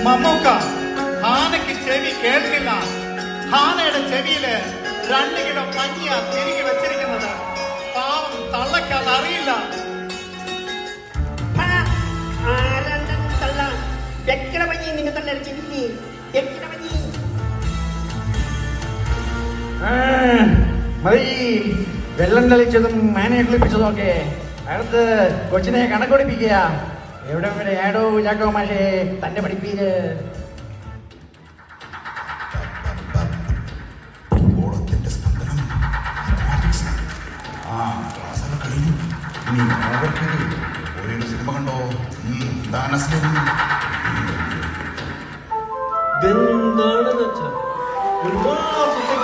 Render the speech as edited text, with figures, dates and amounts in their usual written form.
മമ്മൂക്ക ഹാനയ്ക്ക് ചെവി കേൾക്കില്ല. ഹാനയുടെ ചെവിയില് 2 കിലോ പഞ്ഞിയ തിരികെ വെച്ചിരിക്കുന്നത്. പാവം തള്ളയ്ക്ക് അത് അറിയില്ല. മതി, വെള്ളം കളിച്ചതും മാനയെ കുളിപ്പിച്ചതും ഒക്കെ. അടുത്ത് കൊച്ചിനെ കണക്കൊടിപ്പിക്കുക. എവിടെ വരെ ഏടോ ചാക്കോ മാഷേ തന്നെ പഠിപ്പീര്. ഓളത്തിന്റെ സ്പന്ദനം ക്ലാസ്സൊക്കെ കഴിഞ്ഞു. ഇനി ഓരോ സിനിമ കണ്ടോ? ഇതെന്താണെന്ന് വെച്ചാൽ ഒരു മാസത്തേക്ക്